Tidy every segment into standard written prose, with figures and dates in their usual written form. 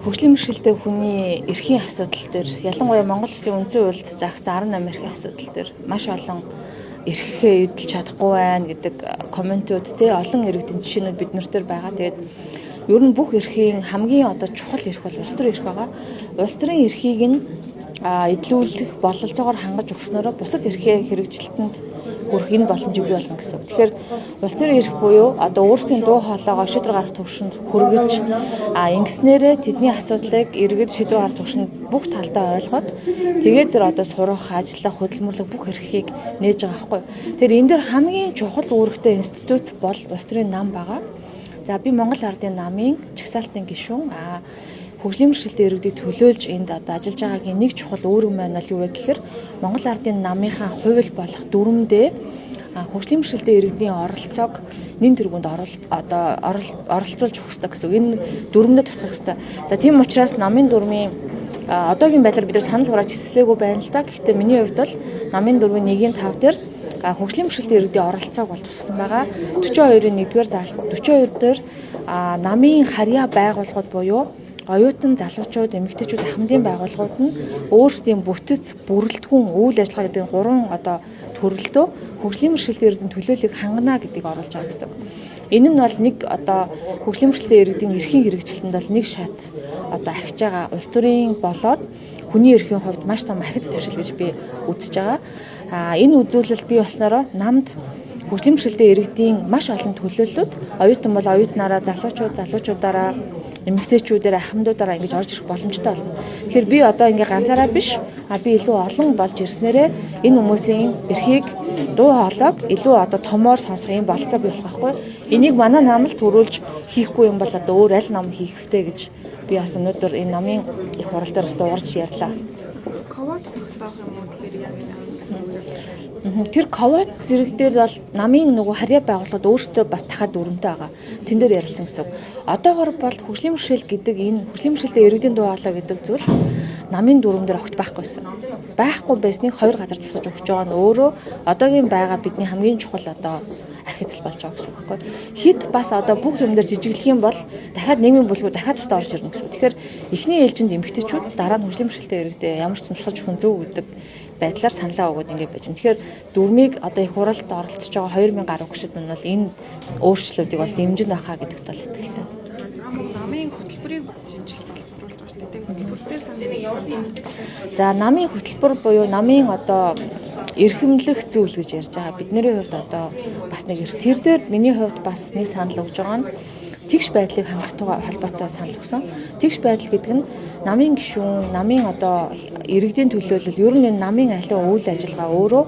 хөгжлийн бэрхшээлтэй хүний эрхийн асуудал дээр ялангуяа Монгол Улсын үндсэн хуульд заагдсан 18 эрхийн асуудал дээр маш олон эрхээ эдэлж чадахгүй байна гэдэг комментууд олон иргэдийн жишээнүүд бид нар төр байгаа. Тэгээд ер нь бүх эрхийн хамгийн чухал эрх бол улс төрийн эрх байгаа. Улс төрийн эрхийг нь эдлүүлэх бололцоогоор хангаж өгснөөрөө бусад эрхээ хэрэгжилтэнд хүрэх энэ боломжийг бий болгоно гэсэн үг. Тэгэхээр улс төрийн эрх буюу өөрсдийн дуу хоолойгоо шийдвэр гаргах төвшөнд хүргэж ингэснээрээ тэдний асуудлыг иргэд шийдвэр гаргах төвшөнд бүх талдаа ойлгоод тэгээд тэр сурах, ажиллах, хөдөлмөрлөх бүх эрхийг нээж байгаа байхгүй. Тэгэхээр энэ дэр хамгийн чухал үүрэгтэй институт бол улс төрийн нам байгаа. За би Монгол Ардын намын чагсаалтын гишүүн хөгжлийн бэрхшээлтэй иргэдийг төлөөлж энд ажиллаж байгаагийн нэг чухал үүрэг маань бол юу вэ гэхээр Монгол Ардын намынхаа хувил болох дүрмдээ хөгжлийн бэрхшээлтэй иргэдийн оролцоог нэн тэргуунд оролцуулж өгөх хэрэгтэй гэсэн. Энэ дүрмдээ тусгах хэрэгтэй. За тийм учраас намын дүрмийн одоогийн байдлаар бид нар санал хурааж хэсэлээгүй байна л да. Гэхдээ миний хувьд бол намын дүрмийн 1-5 дээр хөгжлийн бэрхшээлтэй иргэдийн оролцоог бол тусгасан байгаа. 42-ын 1-р заалт 42 дээр намын харьяа байгууллагууд буюу оюутан залуучууд, эмэгтэйчүүд, ахмадын байгууллагууд нь өөрсдийн бүтэц, бүрэлдэхүүн, үйл ажиллагаа гэдэг 3 төрөлдөө хөгжлийн бэрхшээлтэй иргэдийн төлөөллийг хангана гэдгийг оруулж байгаа гэсэн. Энэ нь бол нэг хөгжлийн бэрхшээлтэй иргэдийн эрхийн хэрэгжилтэнд бол нэг шат ахиж байгаа улс төрийн болоод хүний эрхийн хувьд маш том ахиц твшил гэж би үзэж байгаа. Энэ үзүүлэлт бий болсноороо намд хөгжлийн бэрхшээлтэй иргэдийн маш олон төлөөллүүд оюутан бол оюутнаараа, залуучуудаараа, эмэгтэйчүүдээр, ахмадуудаараа ингэж орж ирэх боломжтой болно. Тэгэхээр би ингээ ганцаараа биш, би илүү олон болж ирснээрээ энэ хүмүүсийн эрхийг, дуу хоолойг илүү томоор сонсох юм болцоо бий болох байхгүй. Энийг манай нам л төрүүлж хийхгүй юм бол өөр аль нам хийх вүтэй гэж би бас өнөөдөр энэ намын их хурал дээр дуурж ярьлаа. Ковот тогтоох юм уу гэхээр яг тэр ковот зэрэг дээр бол намын харьяа байгууллагууд өөрсдөө бас дахиад дүрмтэй байгаа. Тэн дээр ярилцсан гэсэн. Одоогоор бол хөгжлийн бэрхшээл гэдэг энэ хөгжлийн бэрхшээлтэй иргэдийн дуу хоолой гэдэг зүйл намын дүрм дээр огт байхгүйсэн. Байхгүй байсныг 2 газар тусгаж өгч байгаа нь өөрөө одоогийн байгаа бидний хамгийн чухал ахицл болж байгаа гэсэн үг байхгүй. Хит бас бүх юм дээр жижиглэх юм бол дахиад нийгмийн бүлгүүд дахиад тусдаа орж ирнэ гэсэн. Тэгэхээр эхний ээлжинд эмэгтэйчүүд дараа нь хөгжлийн бэрхшээлтэй иргэдээ ямар ч тусгаж өгөх зөв гэдэг байдлаар саналаа өгөөд ингэж байж байна. Тэгэхээр дүрмийг их хуралд оролцож байгаа 2000 гаруй гишүүд нь бол энэ өөрчлөлтүүдийг бол дэмжин байхаа гэдэгт бол итгэлтэй. Намын хөтөлбөрийг бас шинжилж боловсруулж байгаа шүү дээ. Хөтөлбөрсээр тань За намын хөтөлбөр буюу намын эрхэмлэх зүйл гэж ярьж байгаа. Бидний хувьд бас нэг эрх. Тэр дээр миний хувьд бас нэг санал өгж байгаа нь тэгш байдлыг хангахтай холбоотой санал өгсөн. Тэгш байдал гэдэг нь намын гишүүн, намын иргэдийн төлөөлөл, ер нь намын аливаа үйл ажиллагаа өөрөө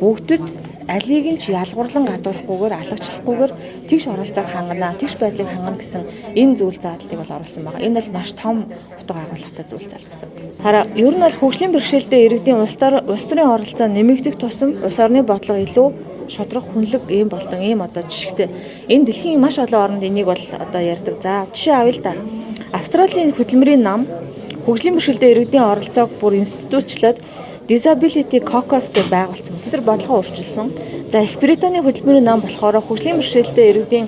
бүгдэд алийг нь ч ялгуурлан гадуурхгүйгээр, алагчлахгүйгээр тэгш оролцоог хангана, тэгш байдлыг хангана гэсэн энэ зүйл заадлыг бол оруулсан байгаа. Энэ бол маш том утга агуулгатай зүйл зал гэсэн. Хараа ер нь бол хөгжлийн бэрхшээлтэй иргэдийн улс төрийн оролцоо нэмэгдэх тусам улс орны бодлого илүү шодрох хүнлэг ийм болдон ийм жишгтэй. Энэ дэлхийн маш олон орнд энийг бол ярьдаг. За жишээ авъя л да. Австралийн хөтөлмөрийн нам хөгжлийн бэрхшээлтэй иргэдийн оролцоог бүр институтлаад Disability Caucus гэж байгуулсан. Тэд нар бодлогоо өөрчилсөн. За Их Британий хөтөлмөрийн нам болохоор хөгжлийн бэрхшээлтэй иргэдийн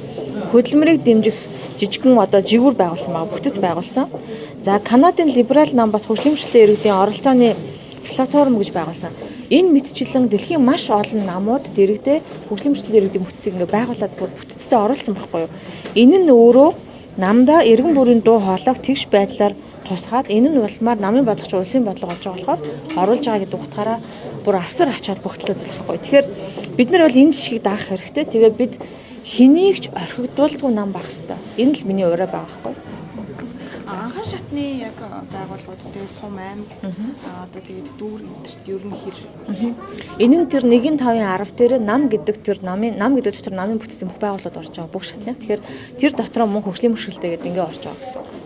хөдөлмөрийг дэмжих жижигхэн жигүүр байгуулсан байгаа. Бүтэц байгуулсан. За Канадын либерал нам бас хөгжлийн бэрхшээлтэй иргэдийн оролцооны платформ гэж байгуулсан. Энэ мэтчилэн дэлхийн маш олон намууд дэрэгдээ хөгжлийн бэрхшээлтэй иргэдийн бүтэцийг байгуулад бүтэцтэй оролцсон байхгүй юу? Энэ нь өөрөө намдаа иргэн бүрийн дуу хоолойг тэгш байдлаар тусгаад энэ нь улмаар намын бодлогоч улсын бодлого болж байгаа болохоор оруулж байгаа гэдэг утгаараа бүр асар ачаад бүгдлээ зэлэхгүй. Тэгэхээр бид нар бол энэ жишгийг даах хэрэгтэй. Тэгээ бид хэнийг ч орхигдуулгүй нам байх хэрэгтэй. Энэ л миний ураа байгаа байхгүй. Анхан шатны яг байгууллагууд тэгээ сум аймаг тэгээд дүүр энтерт ер нь хэр энэ нь тэр 1-5-10 дээр нам гэдэг тэр намын дотор намын бүтцийн бүх байгууллагууд орж байгаа бүх шатны. Тэгэхээр тэр дотроо мөн хөгжлийн бэрхшээлтэй гэдэг ингээ орж байгаа гэсэн.